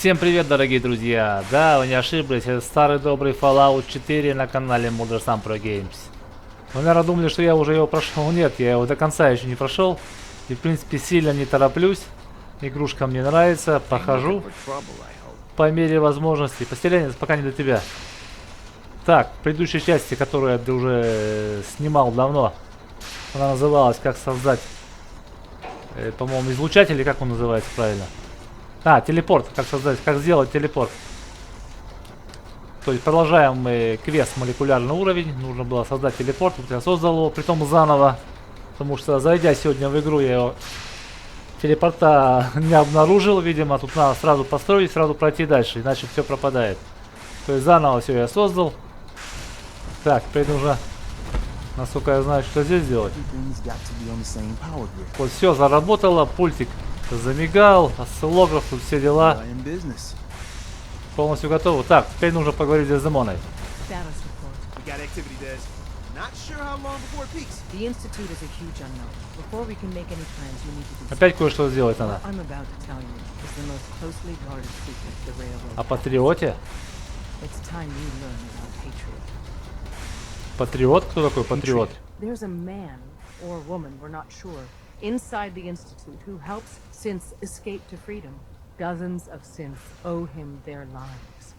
Всем привет, дорогие друзья! Да, вы не ошиблись, это старый добрый Fallout 4 на канале MurdersanProGames. Вы, наверное, думали, что я уже его прошел. Нет, я его до конца еще не прошел. И, в принципе, сильно не тороплюсь. Игрушка мне нравится, прохожу по мере возможности. Поселенец, пока не до тебя. Так, в предыдущей части, которую я уже снимал давно, она называлась «Как создать», по-моему, излучатель, или как он называется правильно? А, телепорт, как создать, как сделать телепорт. То есть продолжаем мы квест молекулярный уровень. Нужно было создать телепорт. Вот я создал его, притом заново. Потому что, зайдя сегодня в игру, я его телепорта не обнаружил. Видимо, тут надо сразу построить, сразу пройти дальше, иначе все пропадает. То есть заново все я создал. Так, теперь нужно, насколько я знаю, что здесь делать. Вот все заработало, пультик замигал, осциллограф, тут все дела. Полностью готово. Так, теперь нужно поговорить с Демоной. Опять кое-что сделать надо. О патриоте? Патриот? Кто такой патриот? Inside the Institute who helps synths escape to freedom. Dozens of synths owe him their lives.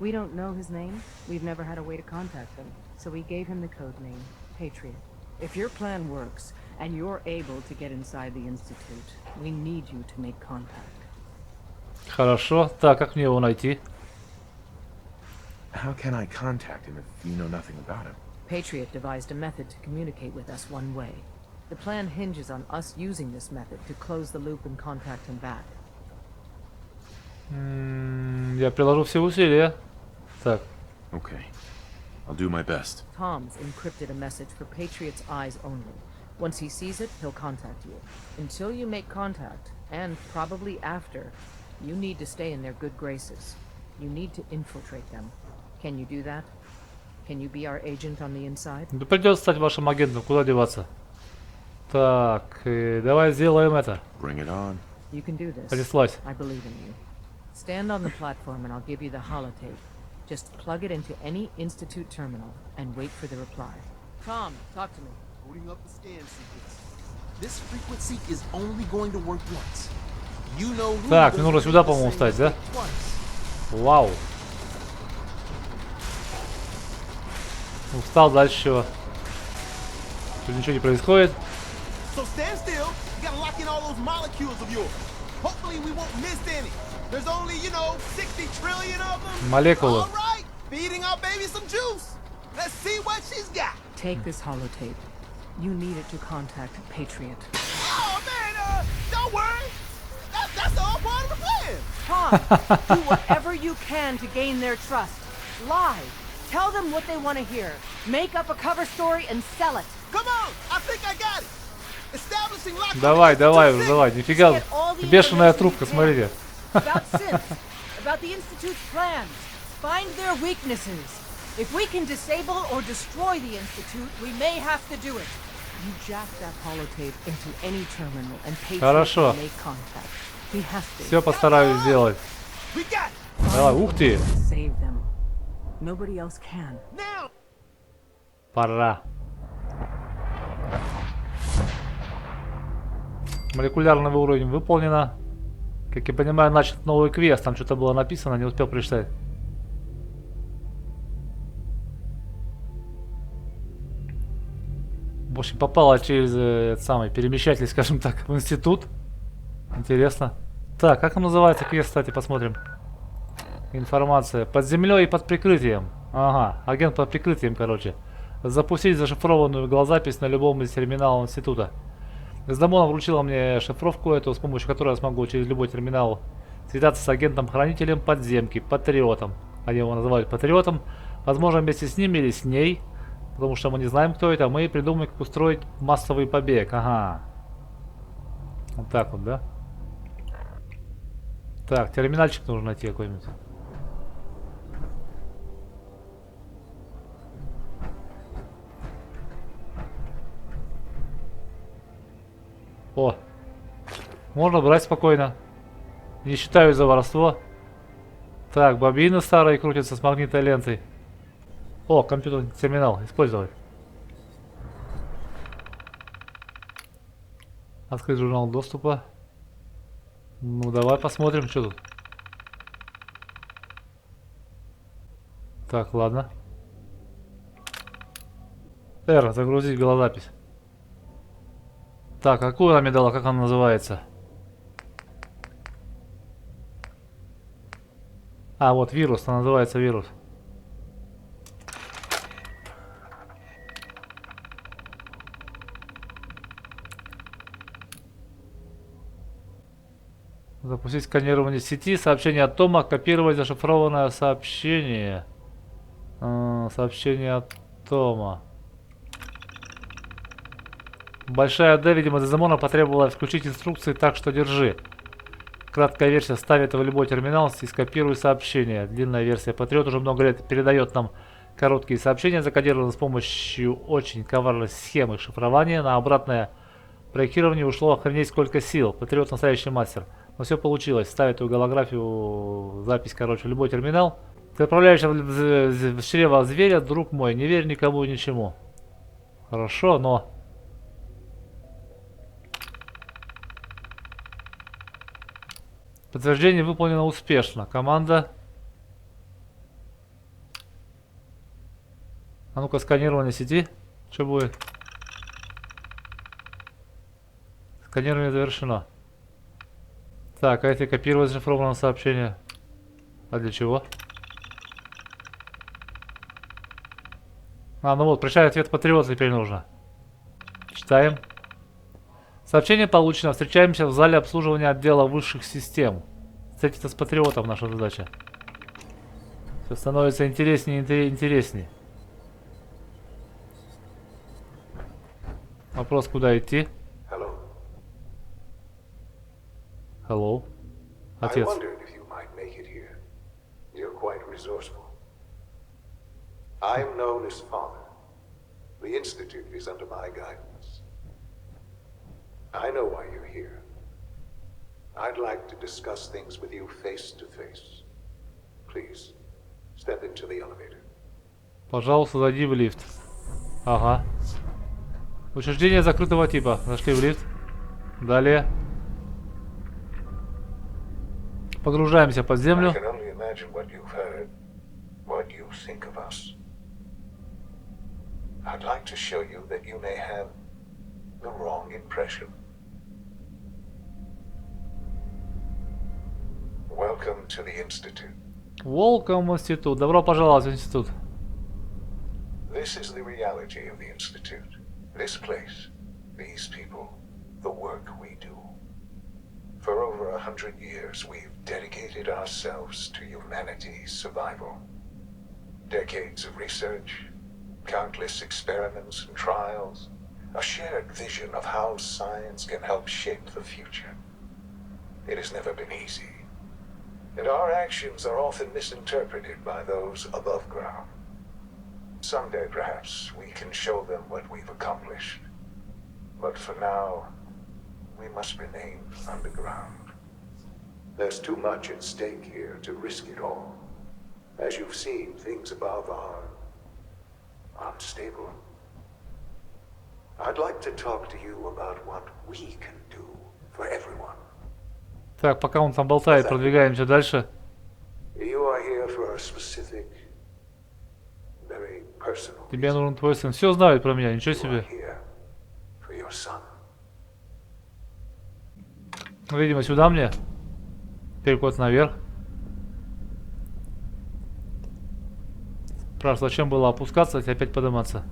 We don't know his name. We've never had a way to contact him. So we gave him the code name, Patriot. If your plan works and you're able to get inside the Institute, we need you to make contact. Хорошо. Так, как мне его найти? How can I contact him if you know nothing about him? Patriot devised a method to communicate with us one way. The plan hinges on us using this method to close the loop and contact him back. Я приложу все усилия. Так. Okay. I'll do my best. Tom's encrypted a message for Patriot's eyes only. Once he sees it, he'll contact you. Until you make contact, and probably after, you need to stay in their good graces. You need to infiltrate them. Can you do that? Can you be our agent on the inside? Да придется стать вашим агентом, куда деваться? Так, давай сделаем это. Bring it on. You can do this. Понеслась. I believe in you. Stand on the platform and I'll give you the holotape. Just plug it into any Institute terminal and wait for the reply. Tom, talk to me. Booting up the scan sequence. This frequency is only going to work once. You know who. Так, мне нужно сюда, по-моему, встать, да? Вау. Ну, встал, дальше чего? Тут ничего не происходит. So stand still. You gotta lock in all those molecules of yours. Hopefully we won't miss any. There's only, 60 trillion of them. Молекулы. All right, feeding our baby some juice. Let's see what she's got. Take this holotape. You need it to contact Patriot. Oh man, don't worry. That's all part of the plan. Tom, do whatever you can to gain their trust. Lie. Tell them what they want to hear. Make up a cover story and sell it. Come on, I think I got it. Establishing lock. Давай, давай. Нифига. Бешеная трубка, смотрите. About synths, about the Institute's plans. Find their weaknesses. If we can disable or destroy the Institute, we may have to do it. You jack that holotape into any terminal and Patriot will make contact. He has to. Все постараюсь сделать. We got it. Давай, ух ты. Save them. Nobody else can. Now. Пора. Молекулярный уровень выполнено. Как я понимаю, начат новый квест. Там что-то было написано, не успел прочитать. В общем, попала через этот самый перемещатель, скажем так, в институт. Интересно. Так, как он называется квест, кстати, посмотрим. Информация. Под землей и под прикрытием. Ага, агент под прикрытием, короче. Запустить зашифрованную голозапись на любом из терминалов института. Демона вручила мне шифровку эту, с помощью которой я смогу через любой терминал связаться с агентом-хранителем подземки, патриотом. Они его называют патриотом. Возможно, вместе с ним или с ней, потому что мы не знаем, кто это. Мы придумаем, как устроить массовый побег. Ага. Вот так вот, да? Так, терминальчик нужно найти какой-нибудь. О, можно брать спокойно. Не считаю за воровство. Так, бобины старые крутятся с магнитной лентой. О, компьютерный терминал. Использовать. Открыть журнал доступа. Ну, давай посмотрим, что тут. Так, ладно. R, загрузить голозапись. Так, какую она мне дала, как она называется? А, вот вирус, она называется вирус. Запустить сканирование сети, сообщение от Тома, копировать зашифрованное сообщение. Сообщение от Тома. Большая D, видимо, Деземона потребовала включить инструкции, так что держи. Краткая версия ставит в любой терминал и скопируй сообщение. Длинная версия Патриот уже много лет передает нам короткие сообщения, закодированные с помощью очень коварной схемы шифрования. На обратное проектирование ушло охренеть сколько сил. Патриот настоящий мастер. Но все получилось. Ставит эту голографию, запись, короче, в любой терминал. Ты отправляешься в чрево зверя, друг мой. Не верь никому и ничему. Хорошо, но... Подтверждение выполнено успешно. Команда... А ну-ка, сканирование сети. Что будет? Сканирование завершено. Так, а это копировать зашифрованное сообщение. А для чего? А, ну вот, прощай, ответ Патриот теперь нужно. Читаем. Сообщение получено. Встречаемся в зале обслуживания отдела высших систем. Встретиться с Патриотом наша задача. Все становится интереснее и интереснее. Вопрос, куда идти? Hello. Отец. I'm known as Father. The Institute is under my guidance. I know why you're here. I'd like to discuss things with you face to face. Please, step into the elevator. Пожалуйста, зайди в лифт. Ага. Учреждение закрытого типа. Зашли в лифт. Далее. Погружаемся под землю. I can only imagine what you've heard, what you think of us. I'd like to show you that you may have the wrong impression. Welcome to the Institute. Welcome в институт. Добро пожаловать в институт. This is the reality of the Institute. This place, these people, the work we do. For over 100 years, we've dedicated ourselves to humanity's survival. Decades of research, countless experiments and trials, a shared vision of how science can help shape the future. It has never been easy, and our actions are often misinterpreted by those above ground. Someday, perhaps, we can show them what we've accomplished. But for now, we must remain underground. There's too much at stake here to risk it all. As you've seen, things above are unstable. I'd like to talk to you about what we can do for everyone. Так, пока он там болтает, продвигаемся дальше. You are here for a specific, very personal Тебе нужен твой сын. Все знают про меня, ничего You are себе. here for your son. Ну, видимо, сюда мне. Переход наверх. Спрашиваю, зачем было опускаться и опять подниматься?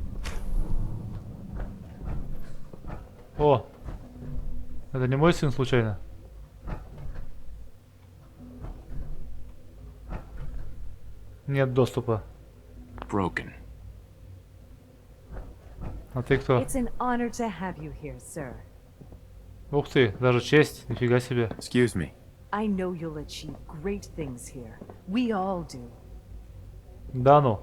О! Это не мой сын случайно? Нет доступа. Broken. А ты кто? It's an honor to have you here, sir. Ух ты, даже честь. Нифига себе. Excuse me. I know you'll achieve great things here. We all do. Да ну.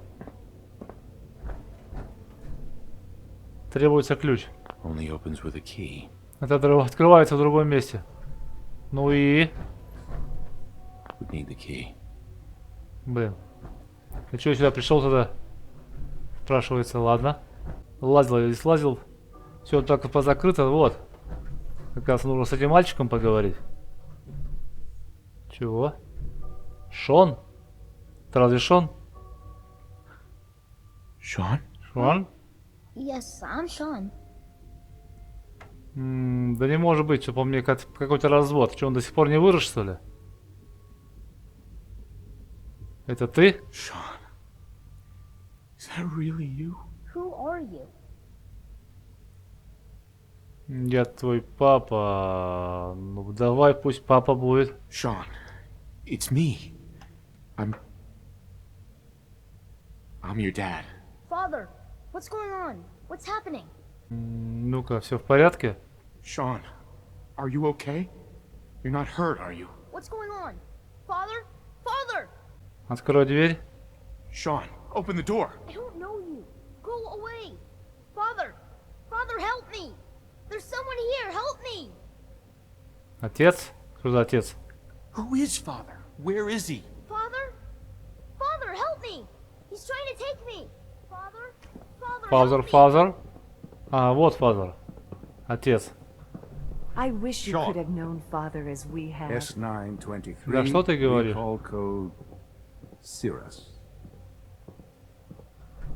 Требуется ключ. Only opens with a key. Это открывается в другом месте. Ну и... Would need the key. Блин. Ты что, сюда пришел тогда? Спрашивается, ладно. Лазил я здесь, лазил. Все только позакрыто, вот. Как раз нужно с этим мальчиком поговорить. Чего? Шон? Это разве Шон? Sean? Шон? Yes, I'm Sean. Да не может быть, что по мне какой-то развод. Что, он до сих пор не вырос, что ли? Это ты? Sean. Is that really you? Who are you? Я твой папа. Ну давай, пусть папа будет. Sean, it's me. I'm your dad. Father, what's going on? What's happening? Ну-ка, все в порядке? Sean, are you okay? You're not hurt, are you? What's going on? Father? Father! Открой дверь. Sean, open the door. I don't know you. Go away. Father! Father, help me! There's someone here. Help me! Отец? Кто за отец? Who is father? Where is he? Father? Father, help me! He's trying to take me! Father? Father, Фазер, help me! фазер. А, вот фазер. Отец. I wish you Sean. could have known Father as we have. S923. Да что ты говоришь? Recall code Cirrus.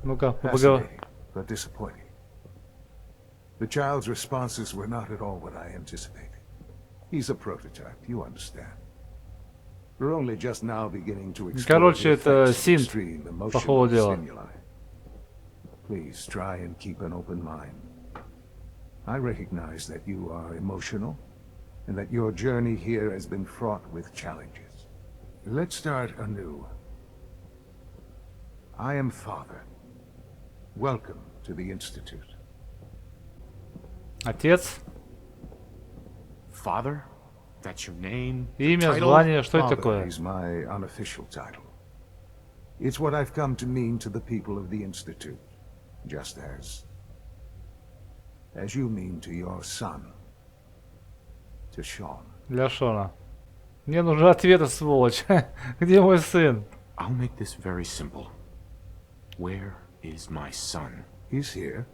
Ну-ка, поговорим. Fascinating, but disappointing. The child's responses were not at all what I anticipated. He's a prototype, you understand. We're only just now beginning to explore Короче, the это effects of синт, extreme по emotional ходу дела. stimuli. Please try and keep an open mind. I recognize that you are emotional, and that your journey here has been fraught with challenges. Let's start anew. I am Father. Welcome to the Institute. Отец? Father? That's your name? Имя, Title? звание, что это Father такое? is my unofficial title. It's what I've come to mean to the people of the Institute, just as you mean to your son, to Sean. Для Шона. Мне нужны ответы, сволочь. Где мой сын? I'll make this very simple. Where is my son? He's here,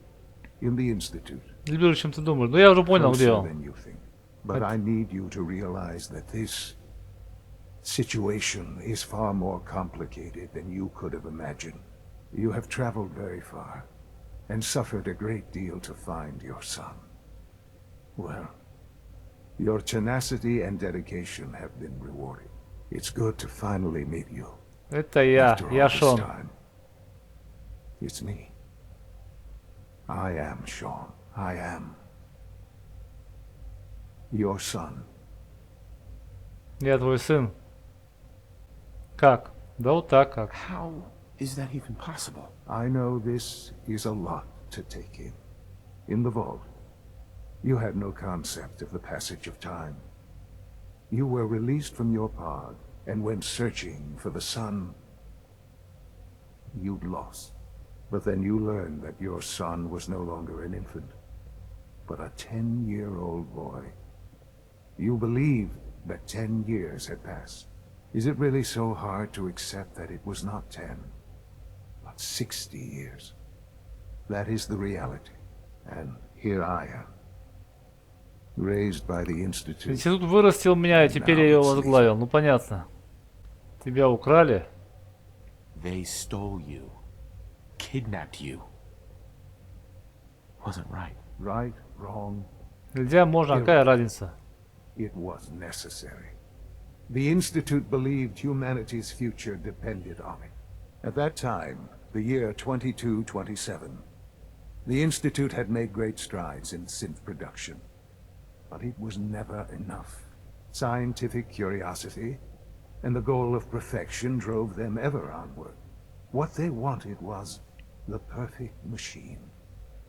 in the Institute. Ближе, чем ты думаешь. Ну я уже понял, где Closer он. than you think. But I need you to realize that this situation is far more complicated than you could have imagined. You have traveled very far, and suffered a great deal to find your son. Well, your tenacity and dedication have been rewarded. It's good to finally meet you. Это я. After Я all this Шон. time, it's me. I am Sean. I am your son. Я твой сын. Как? Да вот так как. How is that even possible? I know this is a lot to take in. In the vault, you had no concept of the passage of time. You were released from your pod and went searching for the son you'd lost. But then you learned that your son was no longer an infant, but a 10-year-old boy. You believed that 10 years had passed. Is it really so hard to accept that it was not 10, but 60 years? That is the reality. And here I am, raised by the Institute. Институт вырастил меня, и теперь я ее возглавил. Ну понятно. Тебя украли. They stole you. Kidnapped you. Wasn't right. Right, wrong, Нельзя, можно, какая разница? it was necessary. The Institute believed humanity's future depended on it. At that time, the year 2227, the Institute had made great strides in synth production. But it was never enough. Scientific curiosity and the goal of perfection drove them ever onward. What they wanted was the perfect machine.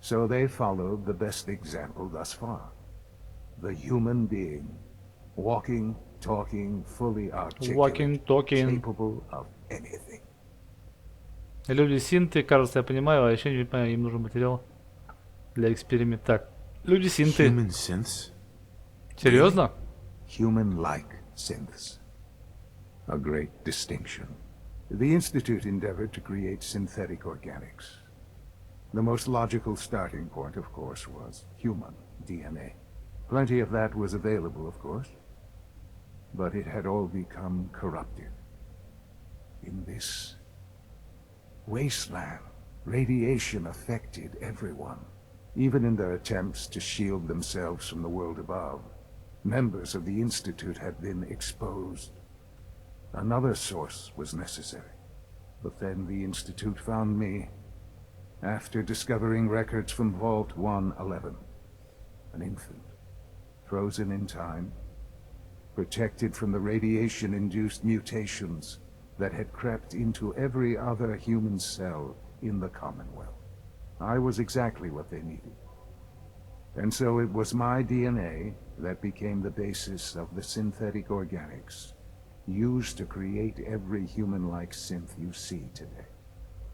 So they followed the best example thus far. The human being, walking, talking, fully articulate, Walking, talking. capable of anything. Люди-синты, кажется, я понимаю, а еще не понимаю, им нужен материал для эксперимента. Так, люди-синты. Human synths? Серьезно? Human-like synths. A great distinction. The Institute endeavored to create synthetic organics. The most logical starting point, of course, was human DNA. Plenty of that was available, of course, but it had all become corrupted. In this wasteland, radiation affected everyone, even in their attempts to shield themselves from the world above. Members of the Institute had been exposed. Another source was necessary. But then the Institute found me after discovering records from Vault 111. An infant, frozen in time, protected from the radiation-induced mutations that had crept into every other human cell in the Commonwealth. I was exactly what they needed. And so it was my DNA that became the basis of the synthetic organics used to create every human-like synth you see today.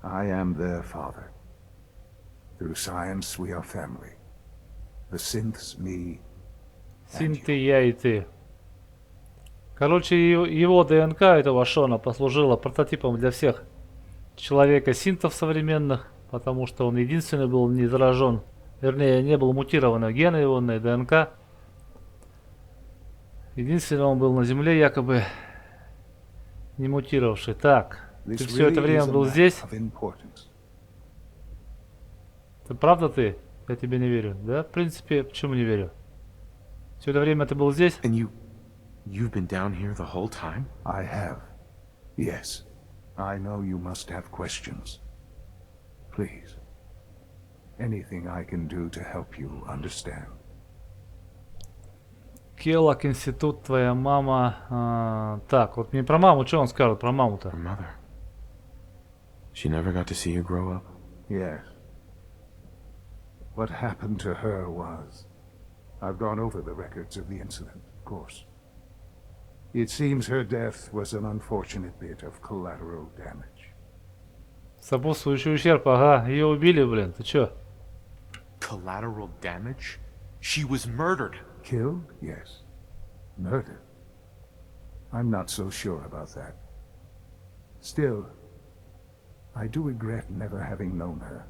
I am their father. Through science, we are family. The synths, me, and Синты, you. я и ты. Короче, его ДНК этого Шона послужила прототипом для всех человека-синтов современных, потому что он единственный был не заражен, вернее, не был мутирован гены его на ДНК. Единственный он был на Земле якобы не мутировавший. Так, ты This все это really время is a был matter здесь? of importance. Это правда ты? Я тебе не верю. Да, в принципе, почему не верю? Все это время ты был здесь? And you've been down here the whole time? I have. Yes. I know you must have questions. Please. Anything I can do to help you understand. Келлок, институт, твоя мама. Так, вот мне про маму, что он скажет про маму-то? Your mother. She never got to see you grow up? Yes. What happened to her was... I've gone over the records of the incident, of course. It seems her death was an unfortunate bit of collateral damage. Сопутствующий ущерб, ага. Ее убили, блин. Ты чё? Collateral damage? She was murdered. Killed? Yes. Murdered? I'm not so sure about that. Still, I do regret never having known her.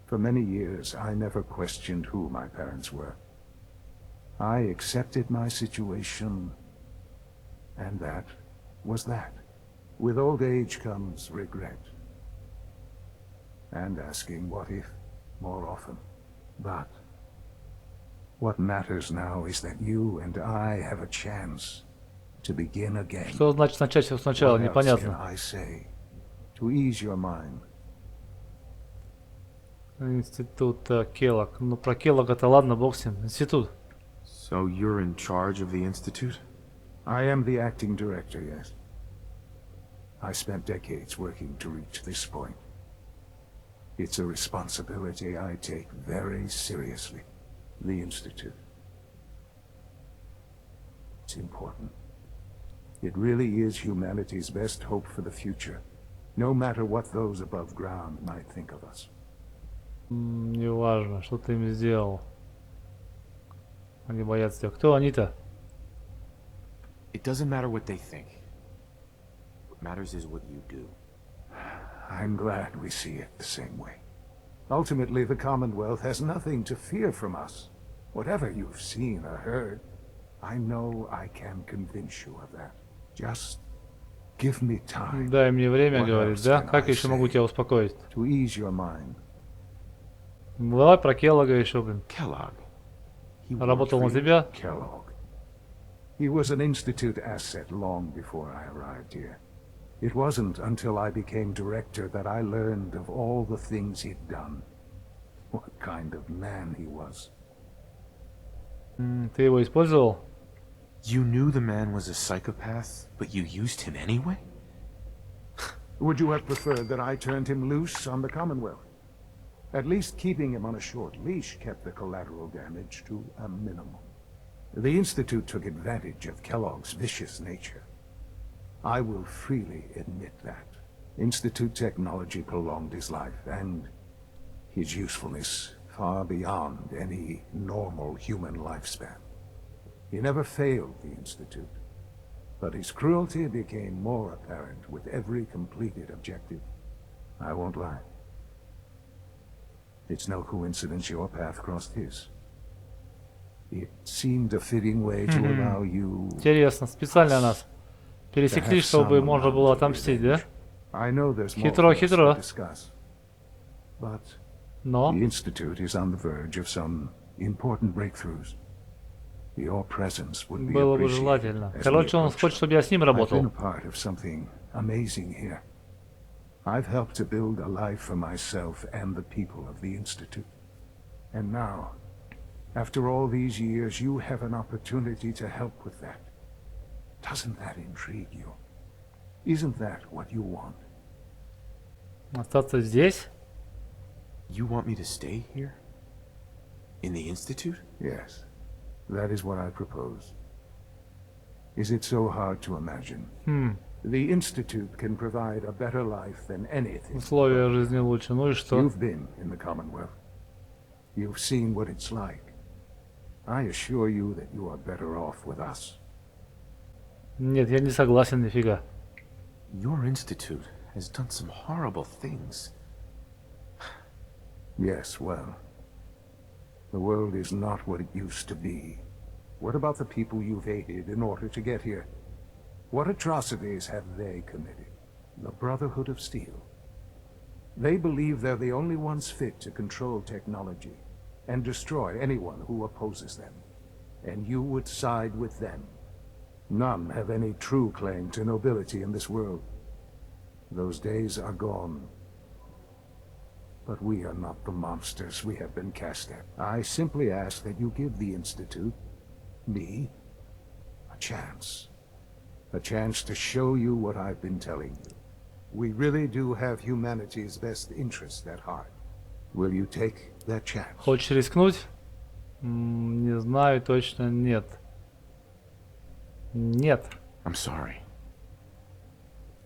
For many years, I never questioned who my parents were. I accepted my situation, and that was that. With old age comes regret. And asking what if more often. But what matters now is that you and I have a chance to begin again. Что значит начать все сначала? What else can Непонятно. I say to ease your mind? Институт Келлок. Ну, про Келлога-то ладно, бог с ним. Институт. So you're in charge of the Institute? I am the acting director, yes. I spent decades working to reach this point. It's a responsibility I take very seriously. The Institute. It's important. It really is humanity's best hope for the future, no matter what those above ground might think of us. Неважно, что ты им сделал. Они боятся тебя. Кто они-то? It doesn't matter what they think. What matters is what you do. I'm glad we see it the same way. Ultimately, the Commonwealth has nothing to fear from us. Whatever you've seen or heard, I know I can convince you of that. Just give me time Дай мне время, What говорит, else да? can Как I я еще могу say? тебя успокоить? to ease your mind. Ну, давай про Келлога еще, блин. Kellogg. He worked Работал на for you? тебя? Kellogg. He was an Institute asset long before I arrived here. It wasn't until I became director that I learned of all the things he'd done. What kind of man he was. Ты его использовал? You knew the man was a psychopath, but you used him anyway? Would you have preferred that I turned him loose on the Commonwealth? At least keeping him on a short leash kept the collateral damage to a minimum. The Institute took advantage of Kellogg's vicious nature. I will freely admit that. Institute technology prolonged his life, and his usefulness far beyond any normal human lifespan. He never failed the Institute. But his cruelty became more apparent with every completed objective. I won't lie. It's no coincidence your path crossed his. It seemed a fitting way to allow you... Интересно, специально нас пересекли, чтобы можно было отомстить, да? I know there's more Хитро, for us to хитро. discuss. But Но the Institute is on the verge of some important breakthroughs. Your presence would be было бы appreciated желательно. as we Короче, он approach хочет, them. чтобы я с ним I've been работал. a part of something amazing here. I've helped to build a life for myself and the people of the Institute. And now, after all these years, you have an opportunity to help with that. Doesn't that intrigue you? Isn't that what you want? Остаться здесь? You want me to stay here? In the Institute? Yes, that is what I propose. Is it so hard to imagine? The Institute can provide a better life than anything. Условия жизни лучше. Ну и что? You've been in the Commonwealth. You've seen what it's like. I assure you that you are better off with us. Нет, я не согласен, нифига. Your Institute has done some horrible things. Yes, well, the world is not what it used to be. What about the people you've aided in order to get here? What atrocities have they committed? The Brotherhood of Steel. They believe they're the only ones fit to control technology and destroy anyone who opposes them. And you would side with them. None have any true claim to nobility in this world. Those days are gone. But we are not the monsters we have been cast at. I simply ask that you give the Institute, me, a chance. A chance to show you what I've been telling you. We really do have humanity's best interest at heart. Will you take that chance? Хочешь рискнуть? Не знаю, точно нет. Нет. I'm sorry.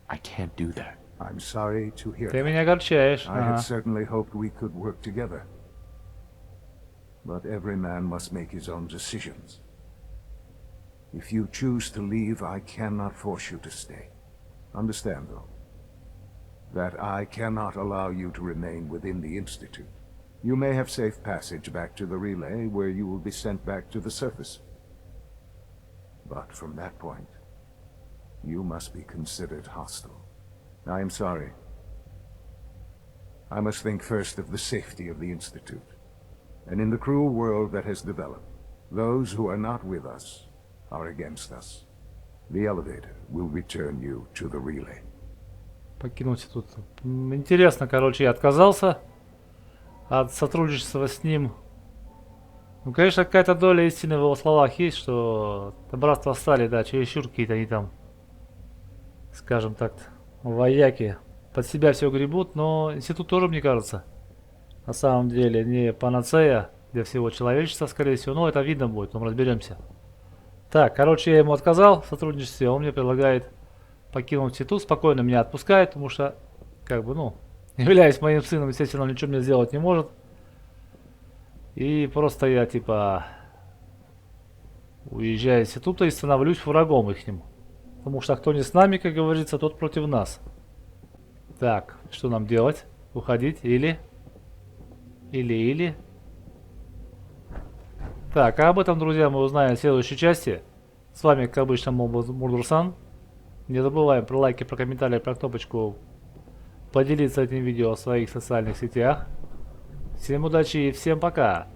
I can't do that. I'm sorry to hear Ты that. меня огорчаешь. I had Ага. certainly hoped we could work together. But every man must make his own decisions. If you choose to leave, I cannot force you to stay. Understand, though, that I cannot allow you to remain within the Institute. You may have safe passage back to the relay, where you will be sent back to the surface. But from that point, you must be considered hostile. I am sorry. I must think first of the safety of the Institute. And in the cruel world that has developed, those who are not with us are against us. The elevator will return you to the relay. Покинуть тут. Интересно, короче, я отказался от сотрудничества с ним. Ну, конечно, какая-то доля истины в его словах есть, что братство стали, да, чересчур какие-то они там, скажем так, вояки. Под себя все гребут, но институт тоже, мне кажется, на самом деле не панацея для всего человечества, скорее всего. Но это видно будет, мы разберемся. Так, короче, я ему отказал в сотрудничестве, он мне предлагает покинуть институт, спокойно меня отпускает, потому что, как бы, ну, являясь моим сыном, естественно, он ничего мне сделать не может. И просто я, типа, уезжаю из института и становлюсь врагом ихним. Потому что кто не с нами, как говорится, тот против нас. Так, что нам делать? Уходить или... Или... Так, а об этом, друзья, мы узнаем в следующей части. С вами, как обычно, Murdersan. Не забываем про лайки, про комментарии, про кнопочку поделиться этим видео в своих социальных сетях. Всем удачи и всем пока!